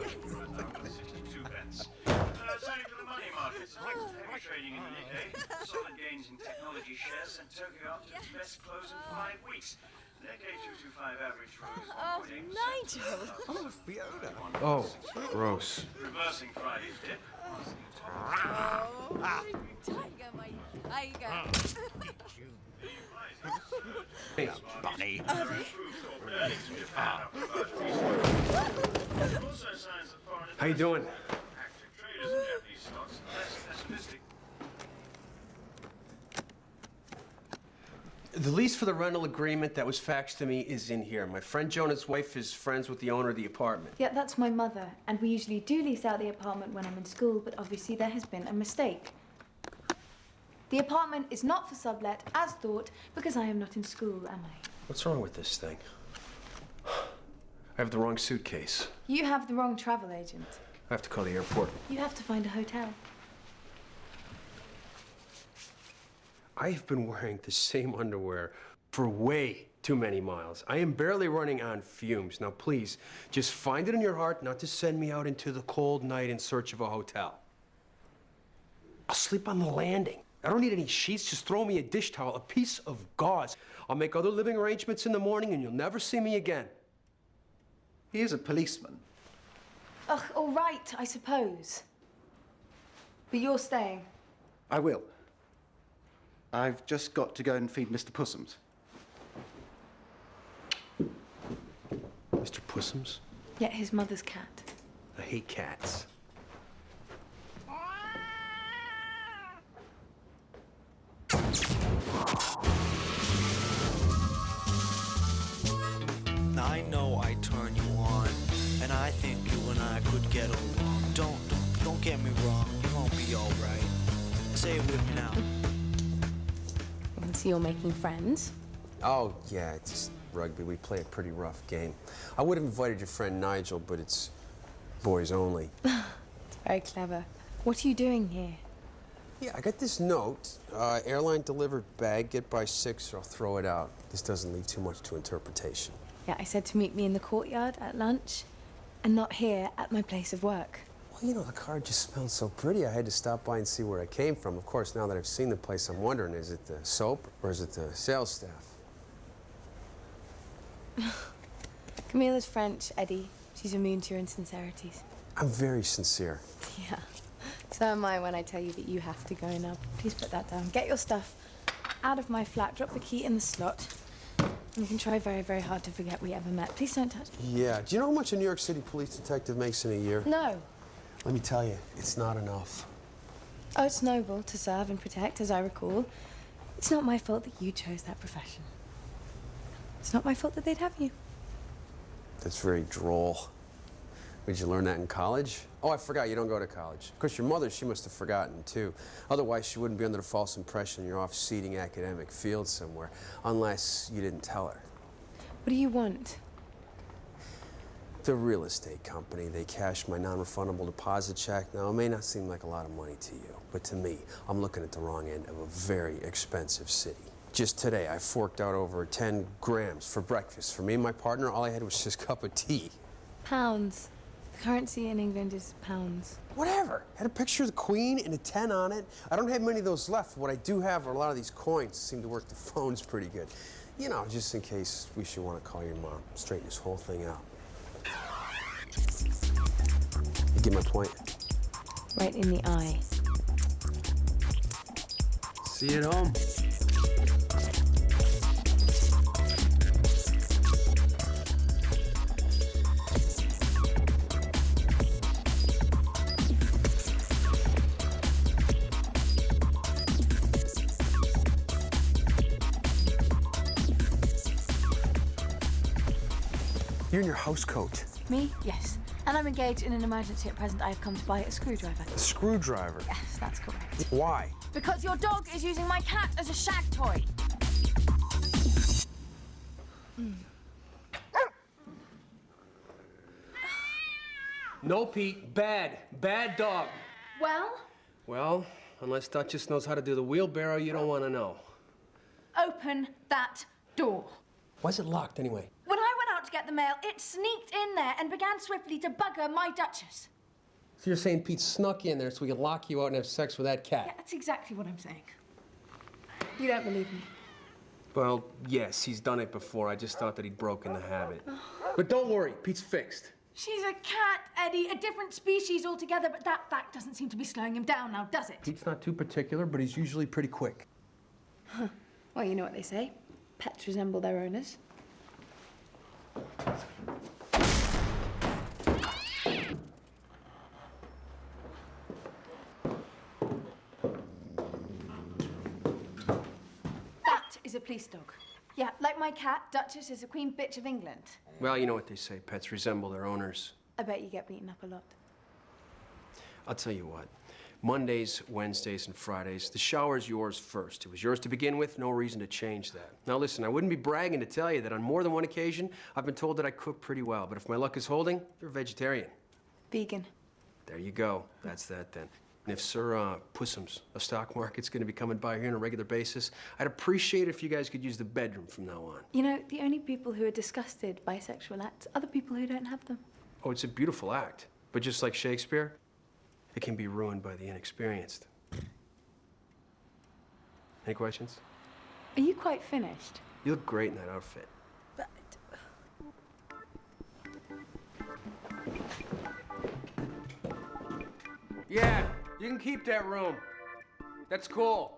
62 pence. Turning to the money markets, heavy trading in the Nikkei, solid gains in technology shares sent Tokyo up to its best close in 5 weeks. The Nikkei 225 average rose 1.8%. Nigel! Oh, Fiona. Oh, gross. Reversing Friday's dip. Oh, my tiger, my tiger. Hey, Bunny. how you doing? Active traders in Japanese stocks less pessimistic. The lease for the rental agreement that was faxed to me is in here. My friend Jonah's wife is friends with the owner of the apartment. Yeah, that's my mother, and we usually do lease out the apartment when I'm in school, but obviously there has been a mistake. The apartment is not for sublet, as thought, because I am not in school, am I? What's wrong with this thing? I have the wrong suitcase. You have the wrong travel agent. I have to call the airport. You have to find a hotel. I have been wearing the same underwear for way too many miles. I am barely running on fumes. Now, please, just find it in your heart not to send me out into the cold night in search of a hotel. I'll sleep on the landing. I don't need any sheets. Just throw me a dish towel, a piece of gauze. I'll make other living arrangements in the morning, and you'll never see me again. He is a policeman. Ugh, all right, I suppose. But you're staying. I will. I've just got to go and feed Mr. Pussums. Mr. Pussums? Yeah, his mother's cat. I hate cats. I know I turn you on, and I think you and I could get along. Don't get me wrong, you're gonna be all right. Say it with me now. So you're making friends? Oh, yeah, it's just rugby. We play a pretty rough game. I would have invited your friend Nigel, but it's boys only. It's very clever. What are you doing here? Yeah, I got this note. Airline delivered bag, get by 6 or I'll throw it out. This doesn't leave too much to interpretation. Yeah, I said to meet me in the courtyard at lunch, and not here at my place of work. Well, you know, the card just smelled so pretty, I had to stop by and see where it came from. Of course, now that I've seen the place, I'm wondering, is it the soap or is it the sales staff? Camilla's French, Eddie. She's immune to your insincerities. I'm very sincere. Yeah. So am I when I tell you that you have to go now. Please put that down. Get your stuff out of my flat. Drop the key in the slot. And you can try very, very hard to forget we ever met. Please don't touch me. Yeah. Do you know how much a New York City police detective makes in a year? No. Let me tell you, it's not enough. Oh, it's noble to serve and protect, as I recall. It's not my fault that you chose that profession. It's not my fault that they'd have you. That's very droll. Did you learn that in college? Oh, I forgot, you don't go to college. Of course, your mother, she must have forgotten, too. Otherwise, she wouldn't be under the false impression you're off seeding academic fields somewhere, unless you didn't tell her. What do you want? The real estate company, they cashed my non-refundable deposit check. Now, it may not seem like a lot of money to you, but to me, I'm looking at the wrong end of a very expensive city. Just today, I forked out over 10 grams for breakfast. For me and my partner, all I had was just a cup of tea. Pounds. The currency in England is pounds. Whatever. Had a picture of the Queen and a 10 on it. I don't have many of those left. What I do have are a lot of these coins. Seem to work the phones pretty good. You know, just in case we should want to call your mom. Straighten this whole thing out. You get my point? Right in the eye. See you at home. You're in your house coat. Me? Yes. And I'm engaged in an emergency at present. I have come to buy a screwdriver. A screwdriver? Yes, that's correct. Why? Because your dog is using my cat as a shag toy. No, Pete. Bad. Bad dog. Well? Well, unless Duchess knows how to do the wheelbarrow, you don't want to know. Open that door. Why is it locked anyway? When I went out to get the mail, it sneaked in there and began swiftly to bugger my Duchess. So you're saying Pete snuck in there so we could lock you out and have sex with that cat? Yeah, that's exactly what I'm saying. You don't believe me? Well, yes, he's done it before. I just thought that he'd broken the habit. But don't worry, Pete's fixed. She's a cat, Eddie, a different species altogether, but that fact doesn't seem to be slowing him down now, does it? Pete's not too particular, but he's usually pretty quick. Huh. Well, you know what they say. Pets resemble their owners. That is a police dog. Yeah, like my cat, Duchess is a queen bitch of England. Well, you know what they say, pets resemble their owners. I bet you get beaten up a lot. I'll tell you what. Mondays, Wednesdays, and Fridays, the shower's yours first. It was yours to begin with, no reason to change that. Now listen, I wouldn't be bragging to tell you that on more than one occasion, I've been told that I cook pretty well, but if my luck is holding, you're a vegetarian. Vegan. There you go. That's that then. And if Sir Pussums, a stock market's gonna be coming by here on a regular basis, I'd appreciate it if you guys could use the bedroom from now on. You know, the only people who are disgusted by sexual acts are the people who don't have them. Oh, it's a beautiful act. But just like Shakespeare, it can be ruined by the inexperienced. Any questions? Are you quite finished? You look great in that outfit. But... Yeah, you can keep that room. That's cool.